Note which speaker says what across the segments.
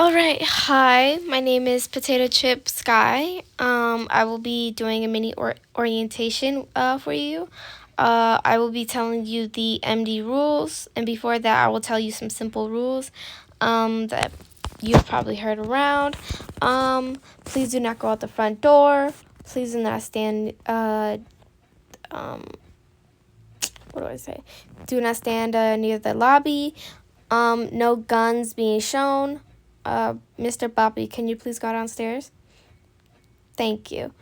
Speaker 1: All right. Hi, my name is Potato Chip Sky. I will be doing a mini orientation for you. I will be telling you the MD rules, and before that, I will tell you some simple rules that you've probably heard around. Please do not go out the front door. Please do not stand. Um, what do I say? Do not stand near the lobby. No guns being shown. Mr. Bobby, can you please go downstairs? Thank you.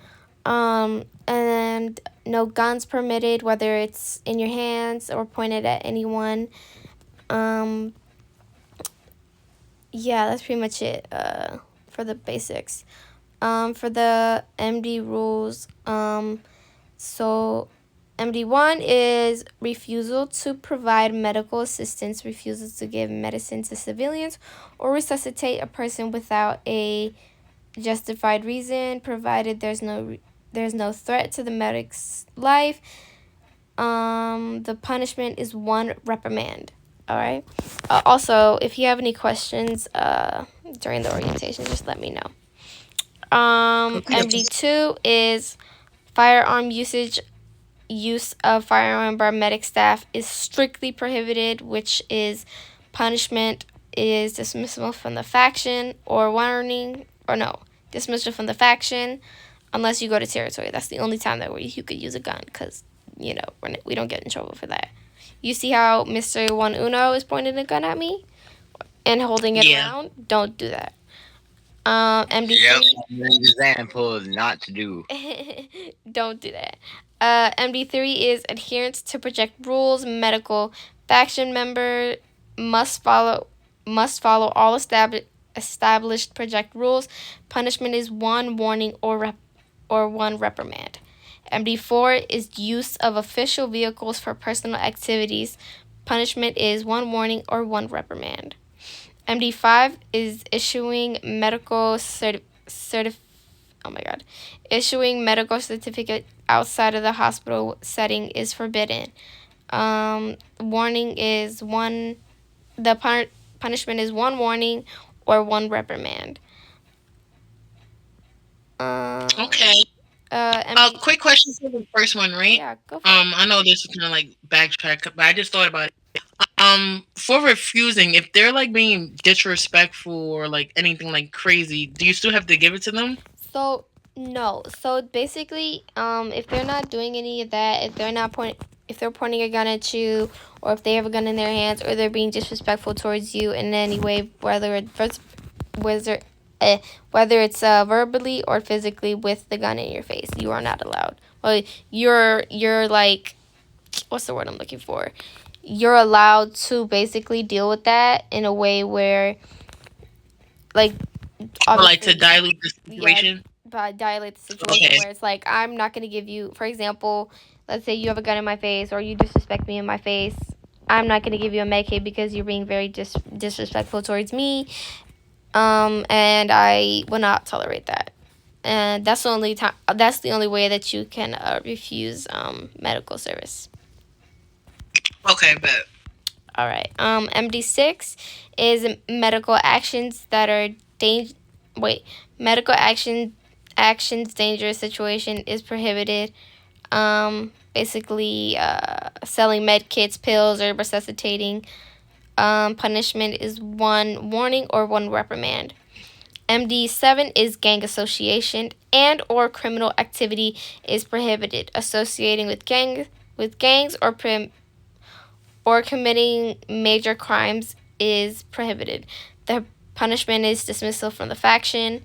Speaker 1: And no guns permitted, whether it's in your hands or pointed at anyone. Um, yeah, that's pretty much it. For the basics. For the MD rules. So MD1 is refusal to provide medical assistance, refusal to give medicine to civilians, or resuscitate a person without a justified reason, provided there's no threat to the medic's life. The punishment is one reprimand. All right. Also, if you have any questions during the orientation, just let me know.
Speaker 2: Okay.
Speaker 1: MD2 is firearm usage. Use of firearm by medic staff is strictly prohibited, which is punishment is dismissal from the faction or warning, or no, dismissal from the faction unless you go to territory. That's the only time that where you could use a gun because, we don't get in trouble for that. You see how Mr. One Uno is pointing a gun at me and holding it
Speaker 2: Yeah.
Speaker 1: around? Don't do that.
Speaker 2: Yep.
Speaker 1: MD3.
Speaker 2: Examples not to do.
Speaker 1: Don't do that. MD3 is adherence to project rules. Medical faction member must follow must follow all established project rules. Punishment is one warning or one reprimand. MD4 is use of official vehicles for personal activities. Punishment is one warning or one reprimand. MD5 is issuing medical oh my god, issuing medical certificate outside of the hospital setting is forbidden. Warning is one. The punishment is one warning or one reprimand.
Speaker 2: Okay.
Speaker 1: MD.
Speaker 2: Quick question for the first one, right?
Speaker 1: Yeah, go for it.
Speaker 2: I know this is kind of like backtrack, but I just thought about it. For refusing, if they're like being disrespectful or like anything like crazy, do you still have to give it to them?
Speaker 1: So no. So basically, if they're not doing any of that, if they're pointing a gun at you, or if they have a gun in their hands, or they're being disrespectful towards you in any way, whether whether it's verbally or physically with the gun in your face, you are not allowed. Well, you're like, what's the word I'm looking for? You're allowed to basically deal with that in a way where, like,
Speaker 2: Or like to
Speaker 1: obviously,
Speaker 2: dilute the
Speaker 1: yeah,
Speaker 2: situation?
Speaker 1: dilate the situation
Speaker 2: Okay.
Speaker 1: where it's like, I'm not going to give you, for example, let's say you have a gun in my face or you disrespect me in my face. I'm not going to give you a med kit because you're being very disrespectful towards me. And I will not tolerate that. And that's the only time. That's the only way that you can refuse medical service.
Speaker 2: Okay, but
Speaker 1: All right. MD6 is medical actions that are dang- wait, medical actions dangerous situation is prohibited. Basically, selling med kits, pills, or resuscitating. Punishment is one warning or one reprimand. MD7 is gang association and or criminal activity is prohibited. Associating with gangs or committing major crimes is prohibited. The punishment is dismissal from the faction.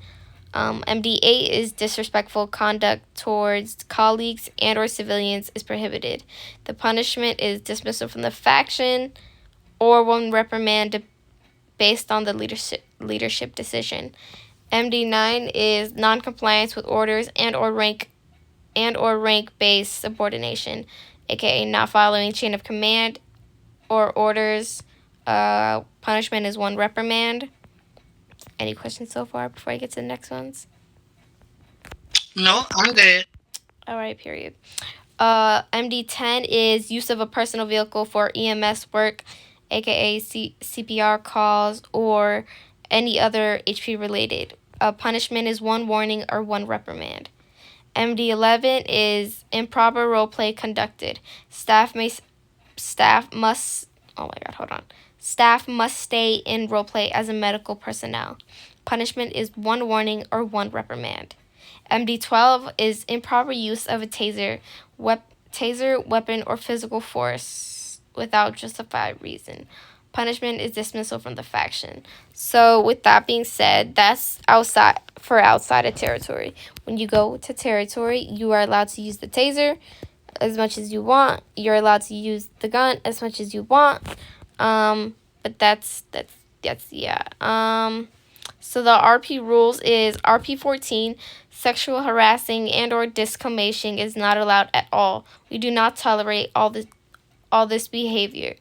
Speaker 1: MD8 is disrespectful conduct towards colleagues and or civilians is prohibited. The punishment is dismissal from the faction or one reprimand based on the leadership decision. MD9 is noncompliance with orders and or rank based subordination, aka not following chain of command or orders. Punishment is one reprimand. Any questions so far before I get to the next ones?
Speaker 2: no, I'm good.
Speaker 1: All right, period. MD10 is use of a personal vehicle for EMS work, aka CPR calls or any other HP related. Punishment is 1 warning or 1 reprimand. MD11 is improper roleplay conducted. Staff must oh my god, hold on. Staff must stay in roleplay as a medical personnel. Punishment is 1 warning or 1 reprimand. MD12 is improper use of a taser, weapon, or physical force without justified reason. Punishment is dismissal from the faction. So, with that being said, that's outside of territory. When you go to territory, you are allowed to use the taser as much as you want. You're allowed to use the gun as much as you want. But that's yeah. So the RP rules is RP 14. Sexual harassing and or discrimination is not allowed at all. We do not tolerate all this behavior.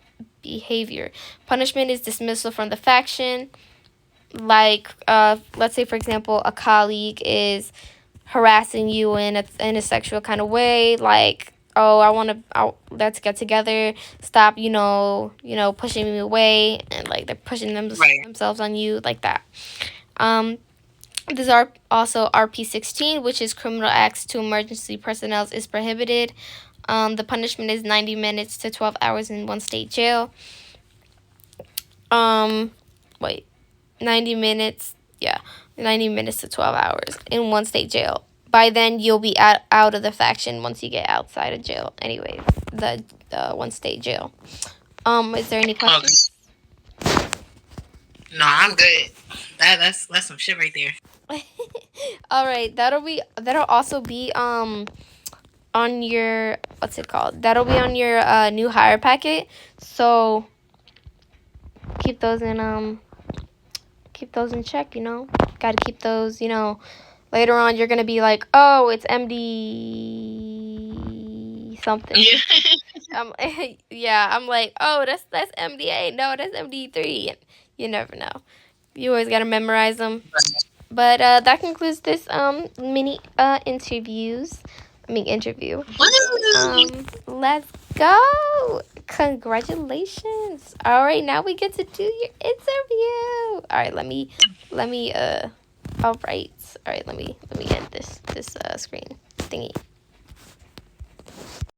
Speaker 1: Punishment is dismissal from the faction. Like let's say for example a colleague is harassing you in a sexual kind of way, like, oh, let's get together, stop, pushing me away, and like they're pushing
Speaker 2: Right.
Speaker 1: themselves on you like that. um These are also RP16, which is criminal acts to emergency personnel is prohibited. The punishment is 90 minutes to 12 hours in one state jail. Wait, 90 minutes, yeah, 90 minutes to 12 hours in one state jail. By then, you'll be out of the faction once you get outside of jail. Anyways, the one state jail. Is there any
Speaker 2: Okay.
Speaker 1: questions?
Speaker 2: No, I'm good. That's some shit right there.
Speaker 1: All right, that'll also be on your, what's it called? That'll be on your new hire packet. So keep those in check. Got to keep those. Later on you're gonna be like, oh, it's MD something.
Speaker 2: Yeah.
Speaker 1: Yeah, I'm like, oh, that's MDA. No, that's MD3. You never know. You always gotta memorize them. But that concludes this mini interview.
Speaker 2: Woo!
Speaker 1: Let's go. Congratulations. All right, now we get to do your interview. All right, let me all right. All right, let me end this screen thingy.